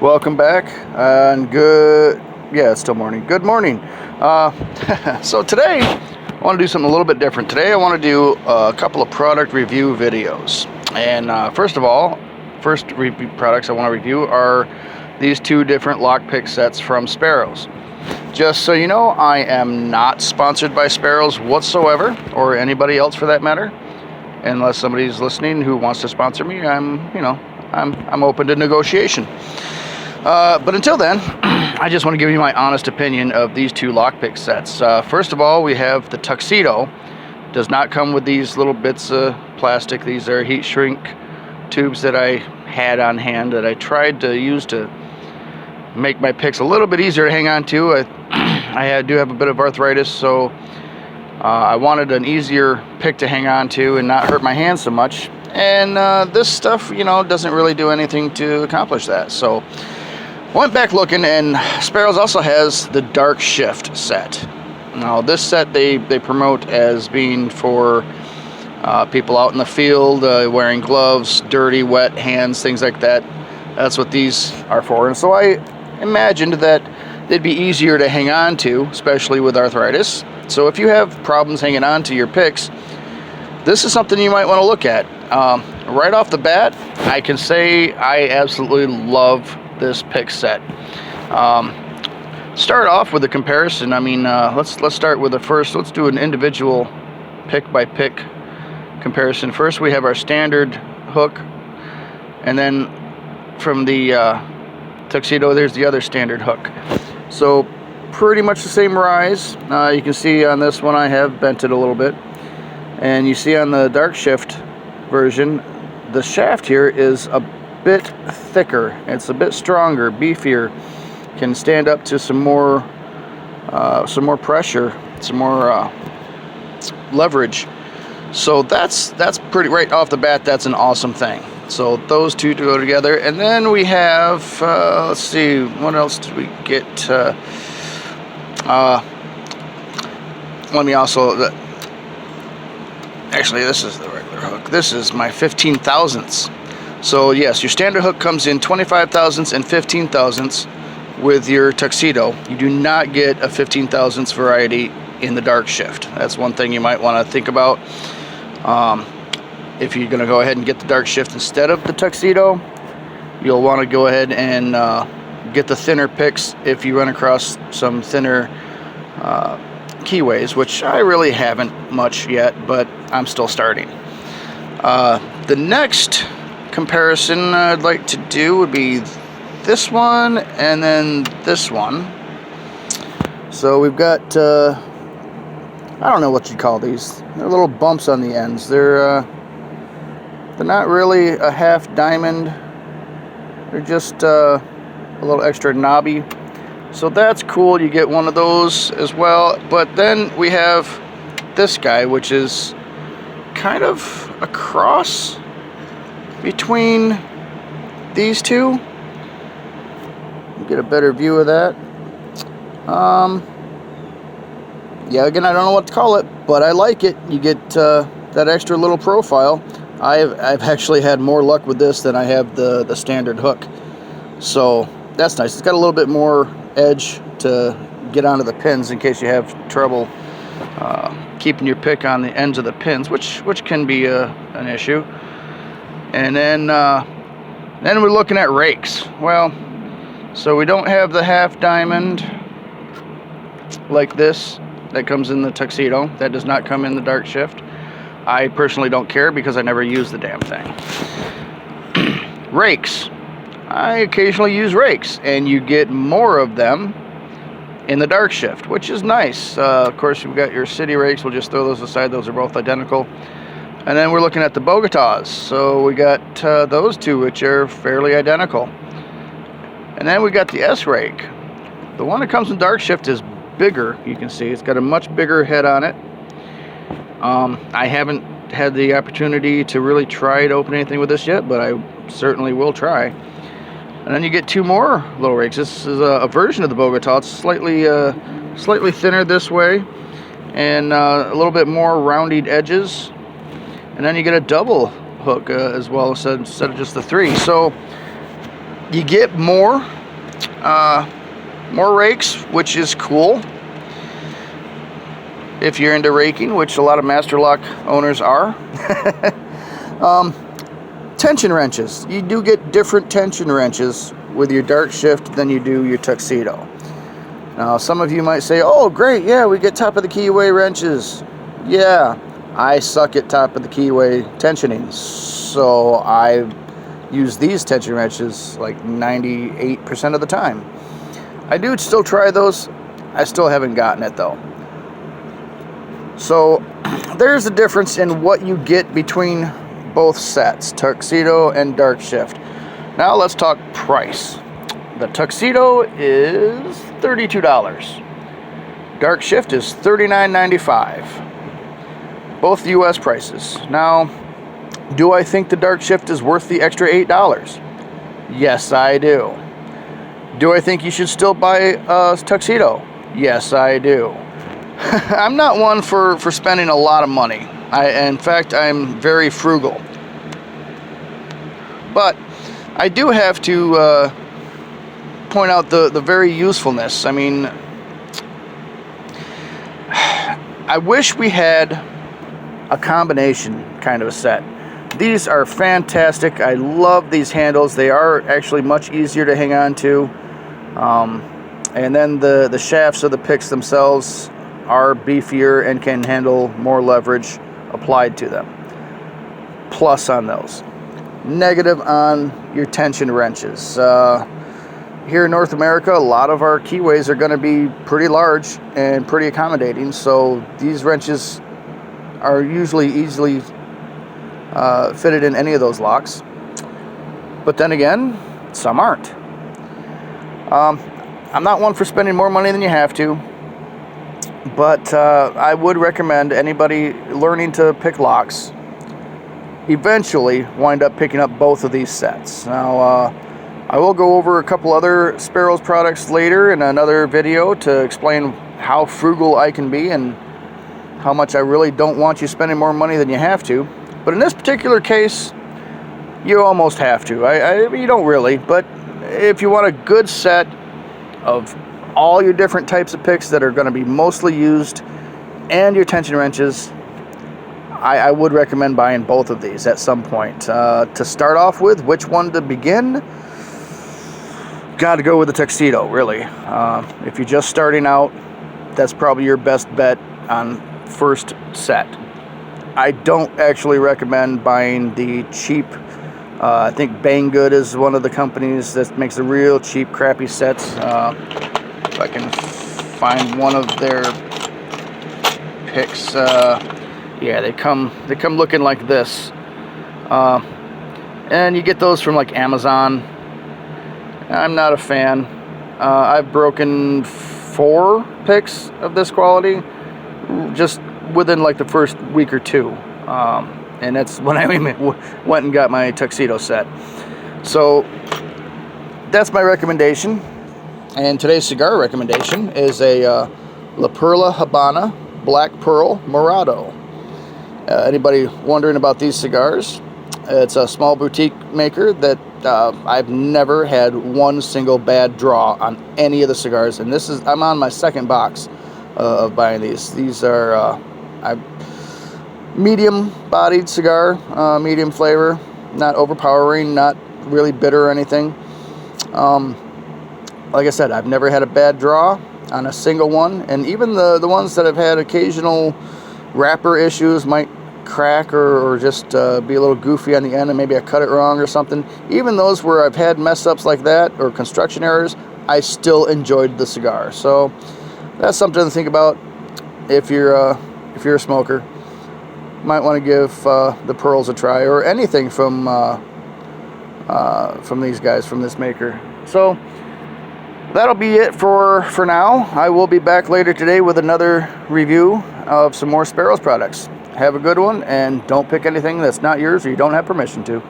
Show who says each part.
Speaker 1: Welcome back, and it's still morning. Good morning. So today, I want to do something a little bit different. Today, I want to do a couple of product review videos. And first of all, first review products I want to review are these two different lockpick sets from Sparrows. Just so you know, I am not sponsored by Sparrows whatsoever, or anybody else for that matter. Unless somebody's listening who wants to sponsor me, I'm open to negotiation. But until then, I just want to give you my honest opinion of these two lockpick sets. First of all, we have the Tuxedo. Does not come with these little bits of plastic. These are heat shrink tubes that I had on hand that I tried to use to make my picks a little bit easier to hang on to. I do have a bit of arthritis, so I wanted an easier pick to hang on to and not hurt my hands so much. And this stuff, doesn't really do anything to accomplish that. So went back looking, and Sparrows also has the Dark Shift set. Now this set they promote as being for people out in the field, wearing gloves, dirty, wet hands, things like that. That's what these are for. And so I imagined that they'd be easier to hang on to, especially with arthritis. So if you have problems hanging on to your picks, this is something you might want to look at. Right off the bat, I can say I absolutely love this pick set. Start off with a comparison. Let's start with the first. Let's do an individual pick by pick comparison. First, we have our standard hook, and then from the Tuxedo, there's the other standard hook. So pretty much the same rise. You can see on this one I have bent it a little bit, and you see on the Dark Shift version, the shaft here is a bit thicker. It's a bit stronger, beefier, can stand up to some more pressure, some more leverage. So that's pretty, right off the bat, that's an awesome thing. So those two to go together. And then we have let's see, what else did we get? Let me also actually, this is the regular hook. This is my 15 thousandths. So yes, your standard hook comes in 25 thousandths and 15 thousandths with your Tuxedo. You do not get a 15 thousandths variety in the Dark Shift. That's one thing you might want to think about. If you're going to go ahead and get the Dark Shift instead of the Tuxedo, you'll want to go ahead and get the thinner picks if you run across some thinner keyways, which I really haven't much yet, but I'm still starting. The next comparison I'd like to do would be this one and then this one. So we've got I don't know what you call these. They're little bumps on the ends. They're not really a half diamond. They're just a little extra knobby. So that's cool. You get one of those as well. But then we have this guy, which is kind of a cross between these two. Get a better view of that. Yeah, again, I don't know what to call it, but I like it. You get that extra little profile. I've actually had more luck with this than I have the standard hook. So that's nice. It's got a little bit more edge to get onto the pins in case you have trouble keeping your pick on the ends of the pins, which can be an issue. And then we're looking at rakes. Well, so we don't have the half diamond like this that comes in the Tuxedo. That does not come in the Dark Shift. I personally don't care because I never use the damn thing. Rakes. I occasionally use rakes, and you get more of them in the Dark Shift, which is nice. Of course, you've got your city rakes. We'll just throw those aside. Those are both identical. And then we're looking at the Bogotas. So we got those two, which are fairly identical. And then we got the S-rake. The one that comes in Dark Shift is bigger. You can see it's got a much bigger head on it. I haven't had the opportunity to really try to open anything with this yet, but I certainly will try. And then you get two more little rakes. This is a version of the Bogota. It's slightly thinner this way, and a little bit more rounded edges. And then you get a double hook as well, instead of just the three. So You get more rakes, which is cool if you're into raking, which a lot of Master Lock owners are. Tension wrenches. You do get different tension wrenches with your Dark Shift than you do your Tuxedo. Now, some of you might say, oh, great, yeah, we get top of the keyway wrenches. Yeah, I suck at top of the keyway tensioning, so I use these tension wrenches like 98% of the time. I do still try those. I still haven't gotten it, though. So there's a difference in what you get between both sets, Tuxedo and Dark Shift. Now let's talk price. The Tuxedo is $32. Dark Shift is $39.95. Both US prices. Now, do I think the Dark Shift is worth the extra $8? Yes, I do. Do I think you should still buy a Tuxedo? Yes, I do. I'm not one for spending a lot of money. In fact, I'm very frugal. But I do have to point out the very usefulness. I mean, I wish we had a combination kind of a set. These are fantastic. I love these handles. They are actually much easier to hang on to. And then the shafts of the picks themselves are beefier and can handle more leverage applied to them. Plus on those. Negative on your tension wrenches. Here in North America, a lot of our keyways are going to be pretty large and pretty accommodating, so these wrenches are usually easily fitted in any of those locks. But then again, some aren't. I'm not one for spending more money than you have to, but I would recommend anybody learning to pick locks eventually wind up picking up both of these sets. Now, I will go over a couple other Sparrows products later in another video to explain how frugal I can be and how much I really don't want you spending more money than you have to. But in this particular case, you almost have to. You don't really, but if you want a good set of all your different types of picks that are going to be mostly used and your tension wrenches, I would recommend buying both of these at some point. To start off with, which one to begin? Got to go with the Tuxedo, really. If you're just starting out, that's probably your best bet on first set. I don't actually recommend buying the cheap, I think Banggood is one of the companies that makes the real cheap, crappy sets. If I can find one of their picks. Yeah, they come looking like this. And you get those from like Amazon. I'm not a fan. I've broken 4 picks of this quality just within like the first week or two. And that's when I went and got my Tuxedo set. So that's my recommendation. And today's cigar recommendation is a La Perla Habana Black Pearl Morado. Anybody wondering about these cigars? It's a small boutique maker that I've never had one single bad draw on any of the cigars, and I'm on my second box of buying these. These are medium-bodied cigar, medium flavor, not overpowering, not really bitter or anything. Like I said, I've never had a bad draw on a single one, and even the ones that have had occasional wrapper issues might crack or just be a little goofy on the end and maybe I cut it wrong or something. Even those where I've had mess ups like that or construction errors, I still enjoyed the cigar. So that's something to think about if you're a smoker. Might want to give the Pearls a try, or anything from these guys, from this maker. So that'll be it for now. I will be back later today with another review of some more Sparrows products. Have a good one, and don't pick anything that's not yours or you don't have permission to.